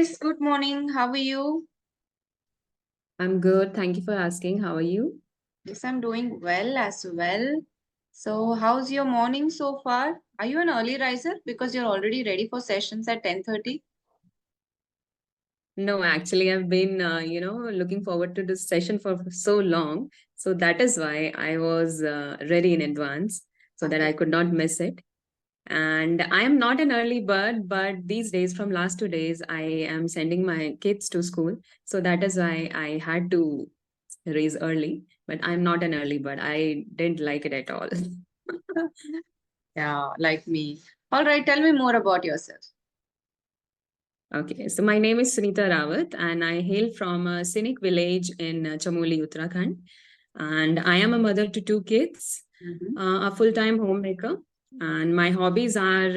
guys, good morning. How are you? I'm good. Thank you for asking. How are you? Yes, I'm doing well as well. So, how's your morning so far? Are you an early riser because you're already ready for sessions at 10:30? No, actually, I've been, looking forward to this session for so long. So that is why I was ready in advance so that I Okay. could not miss it. And I am not an early bird, but these days, from last 2 days, I am sending my kids to school. So that is why I had to raise early. But I'm not an early bird. I didn't like it at all. Yeah, like me. All right, tell me more about yourself. Okay, so my name is Sunita Rawat, and I hail from a scenic village in Chamoli, Uttarakhand. And I am a mother to two kids, Mhm. a full time homemaker. And my hobbies are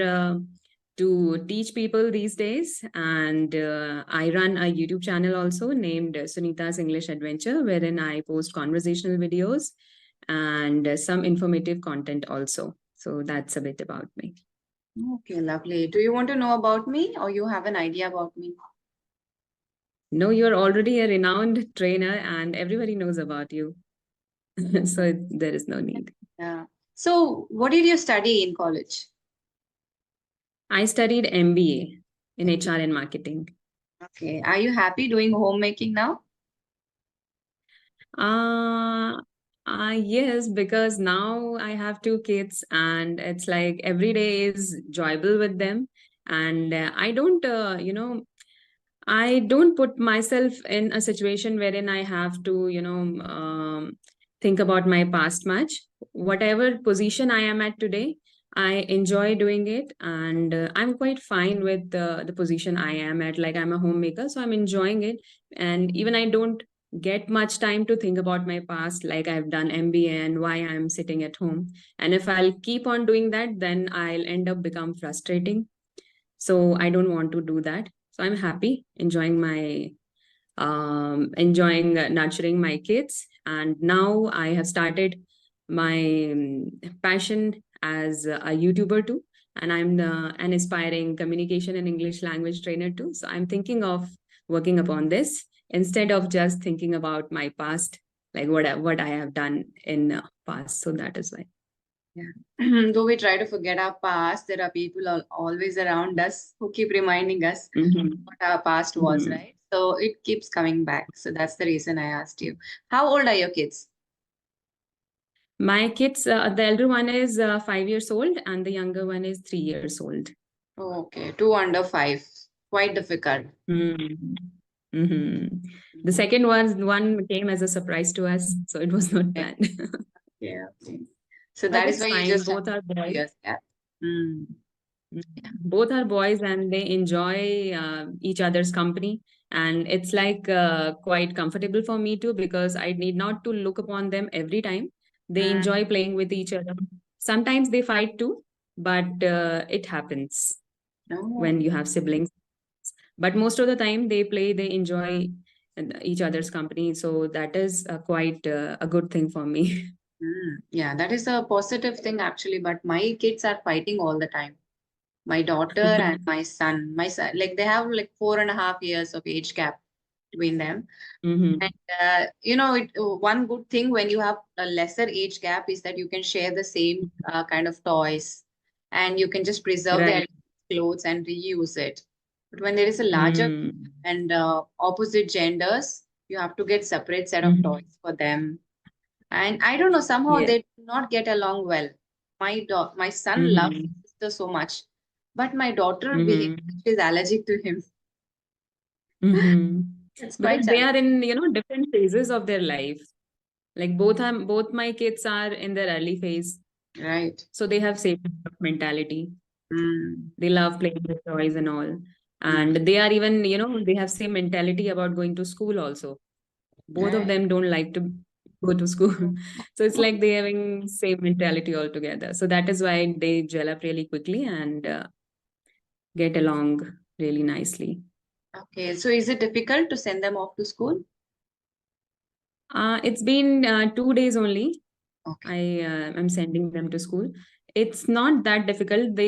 to teach people these days. And I run a YouTube channel also named Sunita's English Adventure, wherein I post conversational videos and some informative content also. So that's a bit about me. Okay, lovely. Do you want to know about me or you have an idea about me? No, you're already a renowned trainer and everybody knows about you. So there is no need. Yeah. So, what did you study in college? I studied MBA in HR and marketing. Okay. Are you happy doing homemaking now? Uh, yes, because now I have two kids and it's like every day is enjoyable with them. And I don't put myself in a situation wherein I have to, think about my past much. Whatever position I am at today, I enjoy doing it, and I'm quite fine with the position I am at. Like I'm a homemaker, so I'm enjoying it, and even I don't get much time to think about my past. Like I've done MBA and why I'm sitting at home, and if I'll keep on doing that, then I'll end up become frustrating, so I don't want to do that. So I'm happy enjoying my nurturing my kids, and now I have started my passion as a YouTuber too, and I'm an aspiring communication and English language trainer too. So I'm thinking of working upon this instead of just thinking about my past, like what I have done in past. So that is why. Yeah. Though we try to forget our past, there are people always around us who keep reminding us Mhm. what our past was, Mhm. right? So it keeps coming back. So that's the reason I asked you. How old are your kids? My kids, the elder one is 5 years old, and the younger one is 3 years old. Okay, two under five. Quite difficult. Mm. Mhm. The Mhm. second one came as a surprise to us, so it was not Okay, planned. yeah. Okay. So But that is it's why you fine. just have Both are 2 boys. years gap. Mm. Both are boys, and they enjoy each other's company. And it's like quite comfortable for me too because I need not to look upon them every time. They Mm. enjoy playing with each other. Sometimes they fight too, but it happens No. when you have siblings. But most of the time they play, they enjoy each other's company. So that is quite a good thing for me. Mm. Yeah, that is a positive thing actually. But my kids are fighting all the time. My daughter and my son. My son, like they have like 4.5 years of age gap between them. And Hmm. one good thing when you have a lesser age gap is that you can share the same kind of toys, and you can just preserve their Right. clothes and reuse it. But when there is a larger Mm. and opposite genders, you have to get separate set of Hmm. toys for them. And I don't know, somehow Yeah. they do not get along well. My son loves Hmm. his sister so much, but my daughter behaves Hmm. like she's allergic to him. Hmm. It's Because quite they challenging, are in, different phases of their life. Like both my kids are in their early phase, right? so they have same mentality. Mm. They love playing with toys and all, Mm. and they are even, they have same mentality about going to school also. Both of Right. them don't like to go to school. So it's like they having same mentality altogether. So that is why they gel up really quickly and get along really nicely. Okay, so is it difficult to send them off to school? It's been 2 days only. Okay. I am sending them to school. It's not that difficult.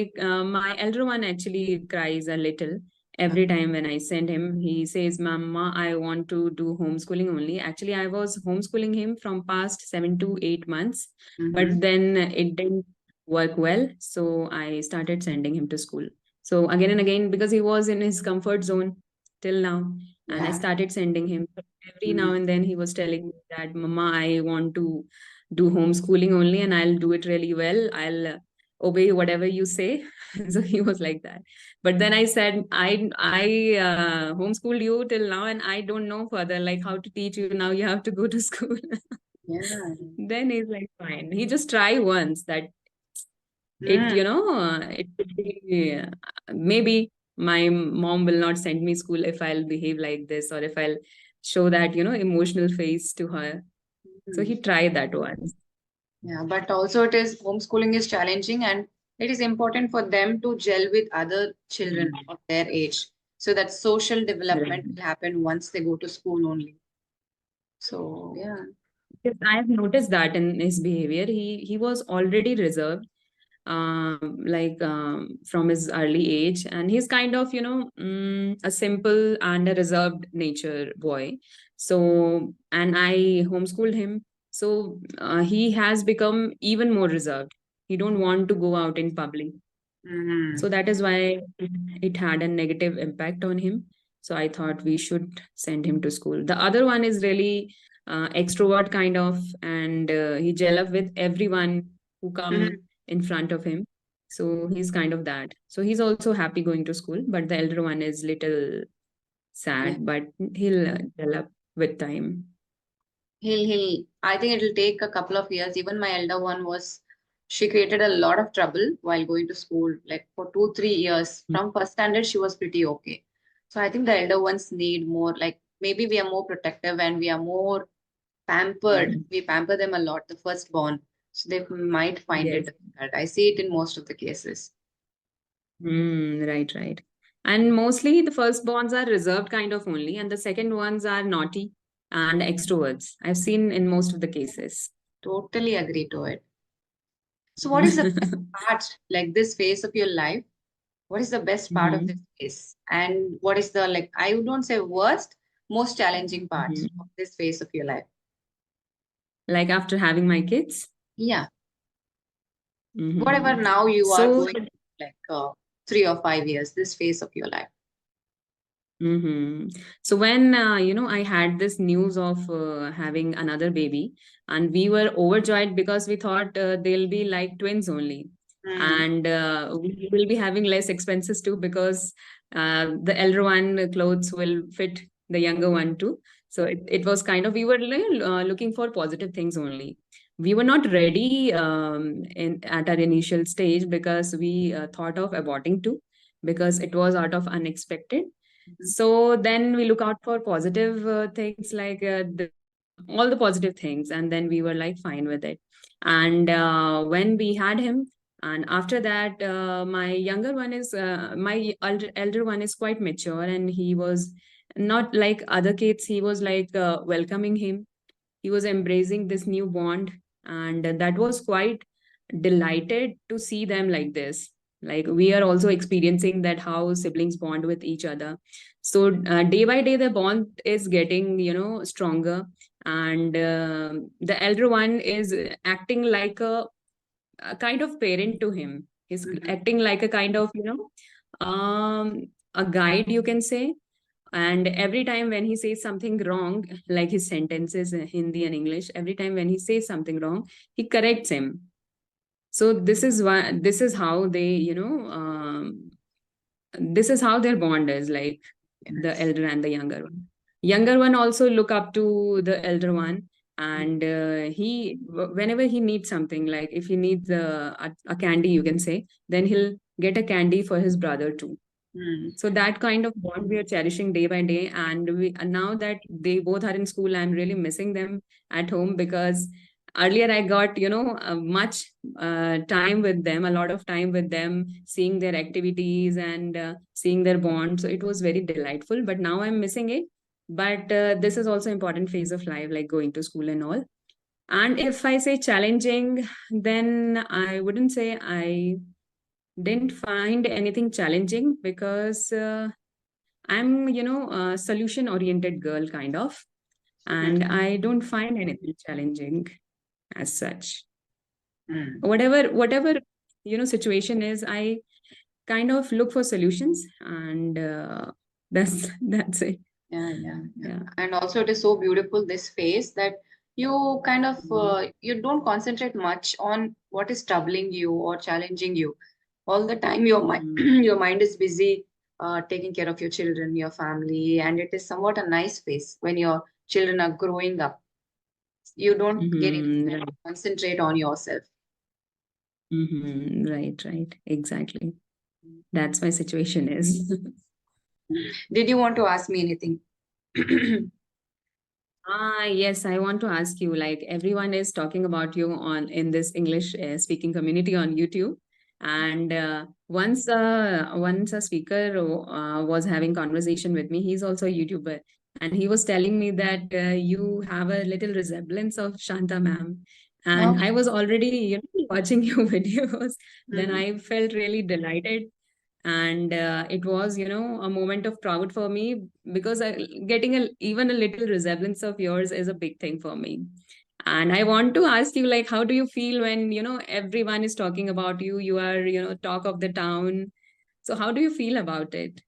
My elder one actually cries a little Every time when I send him, he says, Mama, I want to do homeschooling only. Actually, I was homeschooling him from past 7 to 8 months, but Mm-hmm. then it didn't work well. So I started sending him to school. So again and again, because he was in his comfort zone till now, and I Yeah. started sending him. Every Mm. now and then he was telling me that, Mama, I want to do homeschooling only and I'll do it really well. I'll obey whatever you say. So he was like that. But then I said, I homeschooled you till now, and I don't know further like how to teach you. Now you have to go to school. Yeah. Then he's like, fine. He just try once that it, Mm. it will be, maybe my mom will not send me school if I'll behave like this or if I'll show that, emotional face to her. So Mm. he tried that once. Yeah, but also it is homeschooling is challenging and it is important for them to gel with other children Mhm. of their age so that social Right. development will happen once they go to school only. So yeah. Yes, I have noticed that in his behavior. He was already reserved, from his early age, and he's kind of a simple and a reserved nature boy. So, and I homeschooled him, so he has become even more reserved. He don't want to go out in public, Mm-hmm. so that is why it had a negative impact on him. So I thought we should send him to school. The other one is really extrovert kind of, and he gel up with everyone who Mm-hmm. come in front of him. So he's kind of that. So he's also happy going to school, but the elder one is little Yeah. sad, but he'll gel up with time. He'll I think it'll take a couple of years. Even my elder one was she created a lot of trouble while going to school, like for 2, 3 years. From first standard, she was pretty okay. So I think the elder ones need more, like maybe we are more protective and we are more pampered. Mhm. We pamper them a lot, the firstborn. So they might find it Yes. difficult. I see it in most of the cases. Right, right. And mostly the firstborns are reserved kind of only, and the second ones are naughty and extroverts. I've seen in most of the cases. Totally agree to it. So what is the best part, like this phase of your life? What is the best part of this Mhm. phase? And what is the, like, I don't say worst, most challenging part of Mhm. this phase of your life? Like after having my kids. Yeah. Whatever Mhm. now you are So, going, like 3 or 5 years, this phase of your life. so when I had this news of having another baby, and we were overjoyed because we thought they'll be like twins only, Mm, and we will be having less expenses too because the elder one clothes will fit the younger one too. So it was kind of, we were looking for positive things only. We were not ready at our initial stage because we thought of aborting too, because it was out of unexpected. mhm, So then we look out for positive things, like all the positive things, and then we were like fine with it. And when we had him, and after that, my elder one is quite mature, and he was not like other kids. He was like welcoming him. He was embracing this new bond, and that was quite delighted to see them like this. Like we are also experiencing that how siblings bond with each other. So day by day the bond is getting stronger, and the elder one is acting like a kind of parent to him. He's mhm, acting like a kind of a guide, you can say. And every time when he says something wrong, like his sentences in Hindi and English, every time when he says something wrong, he corrects him. So this is how they this is how their bond is, like the yes. elder and the younger one also look up to the elder one. And whenever he needs something, like if he needs a candy, you can say, then he'll get a candy for his brother too. Mm, So that kind of bond we are cherishing day by day. And now that they both are in school, I'm really missing them at home, because earlier I got much time with them, a lot of time with them, seeing their activities and seeing their bond. So it was very delightful, but now I'm missing it. But this is also important phase of life, like going to school and all. And if I say challenging, then I wouldn't say I didn't find anything challenging, because I'm, a solution oriented girl kind of, and I don't find anything challenging as such. Whatever, situation is, I kind of look for solutions, and that's it. Yeah. And also it is so beautiful, this phase, that you kind of you don't concentrate much on what is troubling you or challenging you. All the time your mind your mind is busy taking care of your children, your family, and it is somewhat a nice phase when your children are growing up. You don't get any time to concentrate on yourself. Right, exactly. That's my situation is. Did you want to ask me anything? Yes, I want to ask you, like everyone is talking about you on in this English speaking community on YouTube. And once a speaker was having conversation with me. He's also a YouTuber, and he was telling me that you have a little resemblance of Shanta ma'am. And No. I was already, watching your videos. Then Mhm. I felt really delighted, and it was, a moment of proud for me, because getting even a little resemblance of yours is a big thing for me. And I want to ask you, like, how do you feel when, everyone is talking about you? You are, talk of the town. So how do you feel about it?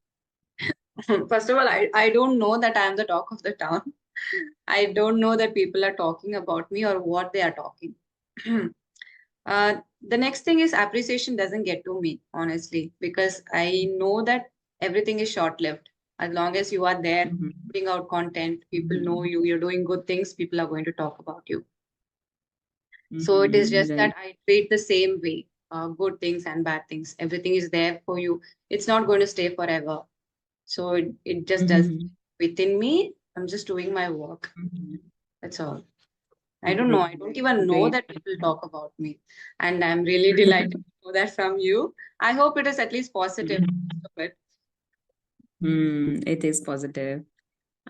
First of all, I don't know that I am the talk of the town. I don't know that people are talking about me or what they are talking. The next thing is appreciation doesn't get to me, honestly, because I know that everything is short-lived. As long as you are there Mhm. putting out content, people know you, you're doing good things, people are going to talk about you. So it is just that Right. I treat the same way, good things and bad things. Everything is there for you. It's not going to stay forever. So it just does Mhm. within me. I'm just doing my work. Mhm. That's all. I don't know. I don't even know Great. that people talk about me. And I'm really delighted to know that from you. I hope it is at least positive. Most of it. It is positive.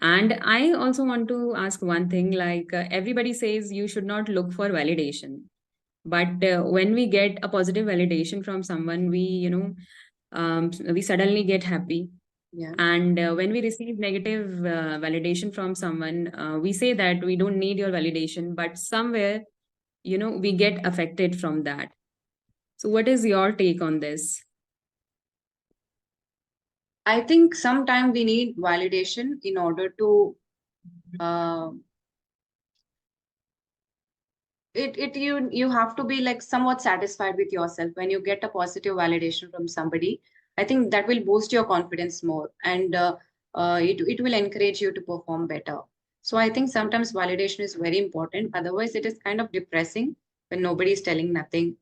And I also want to ask one thing, like everybody says you should not look for validation. But when we get a positive validation from someone, we suddenly get happy. Yeah. And when we receive negative validation from someone, we say that we don't need your validation, but somewhere, we get affected from that. So, what is your take on this? I think sometimes we need validation in order to uh, you have to be like somewhat satisfied with yourself when you get a positive validation from somebody. I think that will boost your confidence more, and it will encourage you to perform better. So I think sometimes validation is very important, otherwise it is kind of depressing when nobody is telling nothing,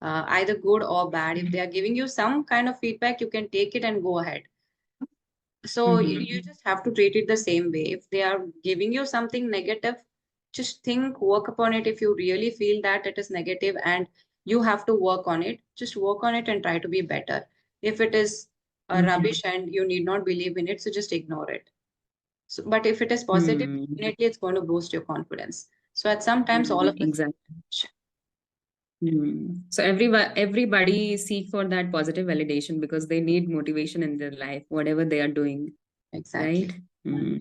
either good or bad. If they are giving you some kind of feedback, you can take it and go ahead. So you Mhm. just have to treat it the same way. If they are giving you something negative, just think, work upon it. If you really feel that it is negative and you have to work on it, just work on it and try to be better. If it is Mhm. rubbish and you need not believe in it, so just ignore it. So, but if it is positive, Hmm. definitely it's going to boost your confidence. So at sometimes all of us Exactly. So everybody seek for that positive validation because they need motivation in their life, whatever they are doing, right? exactly. Hmm.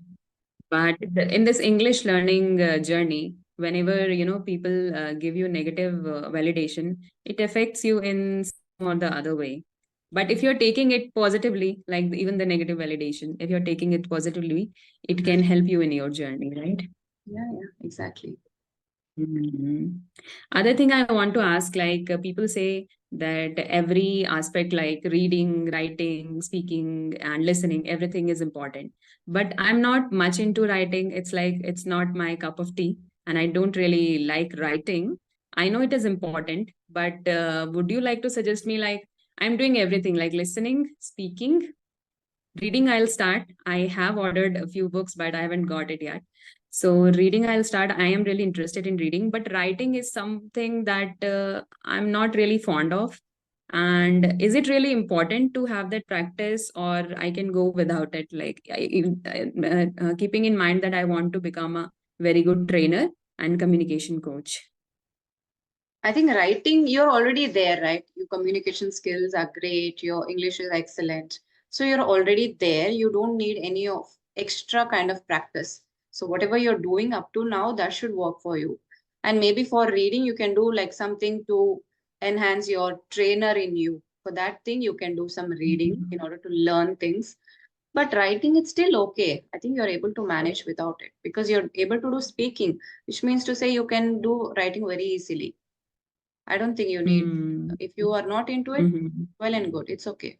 But in this English learning journey, whenever people give you negative validation, it affects you in some or the other way. But if you're taking it positively, like even the negative validation, if you're taking it positively, it Mhm. can help you in your journey, right? Yeah, exactly. Mhm. Other thing I want to ask, like people say that every aspect, like reading, writing, speaking, and listening, everything is important. But I'm not much into writing. It's like it's not my cup of tea, and I don't really like writing. I know it is important, but would you like to suggest me, like I'm doing everything, like listening, speaking, reading I'll start. I have ordered a few books, but I haven't got it yet. So reading I'll start. I am really interested in reading, but writing is something that I'm not really fond of. And is it really important to have that practice, or I can go without it? Like keeping in mind that I want to become a very good trainer and communication coach. I think writing, you're already there, right? Your communication skills are great. Your English is excellent. So you're already there. You don't need any of extra kind of practice. So whatever you're doing up to now, that should work for you. And maybe for reading, you can do like something to enhance your trainer in you. For that thing, you can do some reading in order to learn things. But writing, it's still okay. I think you're able to manage without it because you're able to do speaking, which means to say you can do writing very easily. I don't think you need, Mm. if you are not into it, Mhm. well and good. It's okay.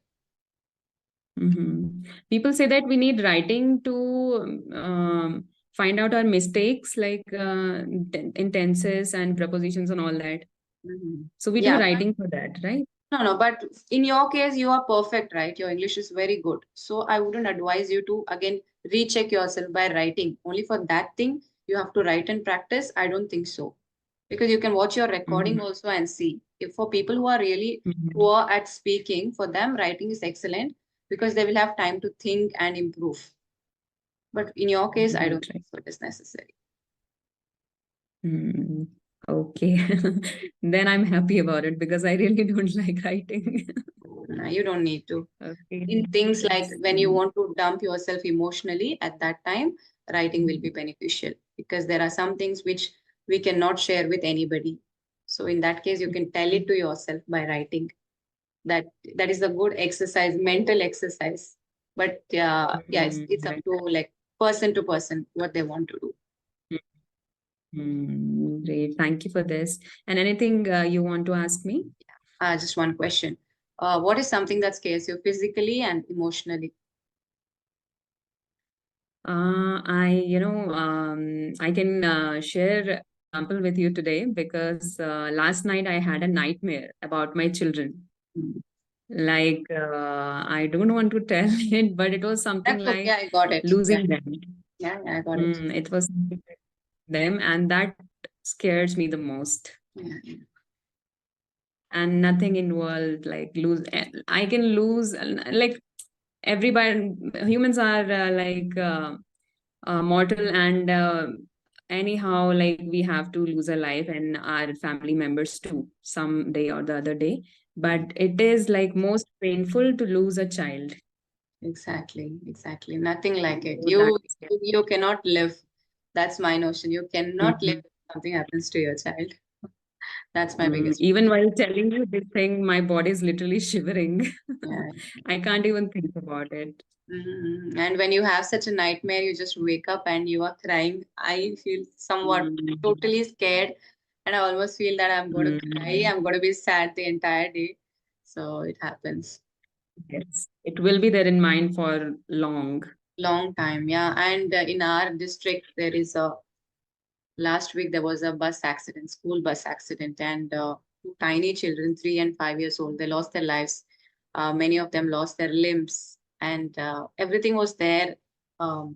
People say that we need writing to find out our mistakes, like in tenses and prepositions and all that. Mhm. So we do Yeah, but writing for that, right? no, but in your case, you are perfect, right? Your English is very good. So I wouldn't advise you to again recheck yourself by writing. Only for that thing, you have to write and practice. I don't think so. Because you can watch your recording Mhm. also and see. If for people who are really Mhm. poor at speaking, for them, writing is excellent because they will have time to think and improve. But in your case, I don't Right, think right. so it is necessary. Mm. Okay. Then I'm happy about it because I really don't like writing. No, you don't need to. Okay. In things like That's when you want to dump yourself emotionally at that time, writing will be beneficial because there are some things which we cannot share with anybody. So in that case, you can tell it to yourself by writing. That that is a good exercise, mental exercise. But yeah, it's up Right. to like person to person what they want to do. Great. Thank you for this. And anything you want to ask me? Just one question. What is something that scares you physically and emotionally? I can share example with you today because last night I had a nightmare about my children. Hmm. Like, I don't want to tell it, but it was something That's okay. like I got it. Yeah, losing them. yeah, I got it. It was something like them, and that scares me the most. Yeah, yeah. And nothing involved, like lose. I can lose, like everybody, humans are mortal, and anyhow, like we have to lose a life and our family members too, some day or the other day. But it is like most painful to lose a child. Exactly, exactly. Nothing like it. So that You is you cannot live. That's my notion. You cannot live Mhm. if something happens to your child. That's my biggest. Even while telling you this thing, my body is literally shivering. Yeah. I can't even think about it. And when you have such a nightmare, you just wake up and you are crying. I feel somewhat Mm, totally scared, and I almost feel that I'm going to cry. mm. I'm going to be sad the entire day. So it happens. Yes, it will be there in mind for long. Long time, yeah. And in our district, there is a last week there was a bus accident, school bus accident, and two tiny children, 3 and 5 years old, they lost their lives. Many of them lost their limbs, and everything was there. Um,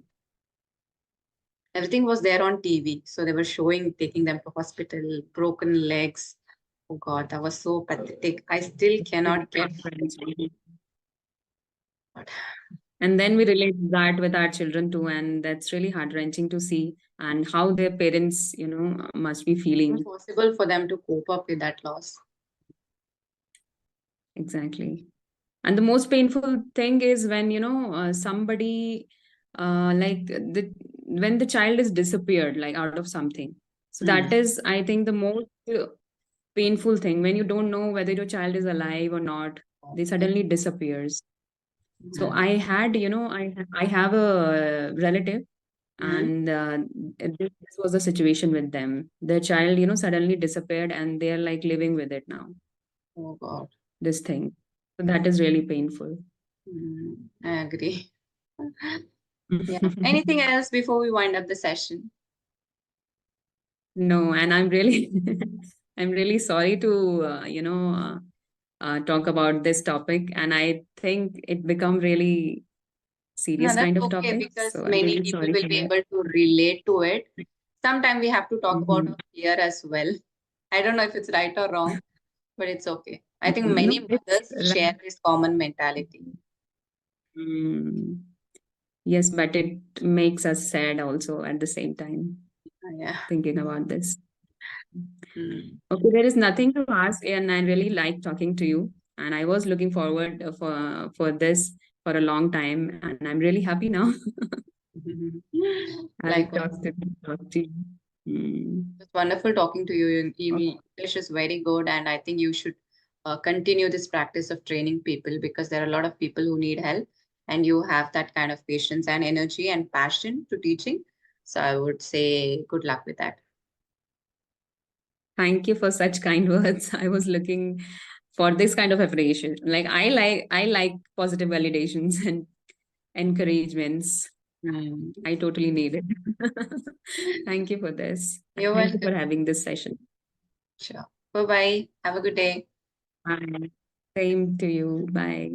Everything was there on TV. So they were showing, taking them to hospital, broken legs. Oh God, that was so pathetic. I still It's cannot get heart-wrenching. what And then we relate that with our children too, and that's really heart-wrenching to see and how their parents, must be feeling. impossible for them to cope up with that loss. Exactly. And the most painful thing is when, somebody, like when the child is disappeared, like out of something. So that Mm. is, I think, the most painful thing when you don't know whether your child is alive or not. They suddenly disappears. So Mm. I had, I have a relative, Mm. and this was the situation with them. Their child, suddenly disappeared, and they're like living with it now. Oh God. This thing. So that is really painful. I agree. Yeah. Anything else before we wind up the session? No, and I'm really, I'm really sorry to, talk about this topic, and I think it become really No, serious that's kind of okay topic. because So I'm many really people sorry will for be that. able to relate to it. Sometimes we have to talk about Mhm. our fear as well. I don't know if it's right or wrong, but it's okay. I think No, many it's mothers like, share this common mentality. mm, yes, but it makes us sad also at the same time, Yeah. thinking about this. Mm. Okay, there is nothing to ask, and I really like talking to you. And I was looking forward for this for a long time, and I'm really happy now. I'll Likewise. talk to you. Mm. It's wonderful talking to you. Your Okay. English is very good, and I think you should continue this practice of training people, because there are a lot of people who need help, and you have that kind of patience and energy and passion to teaching. So I would say good luck with that. Thank you for such kind words. I was looking for this kind of appreciation. Like I like positive validations and encouragements. I totally need it. Thank you for this. You're Thank you for welcome. having this session. Sure. Bye bye. Have a good day. Bye. Same to you. Bye.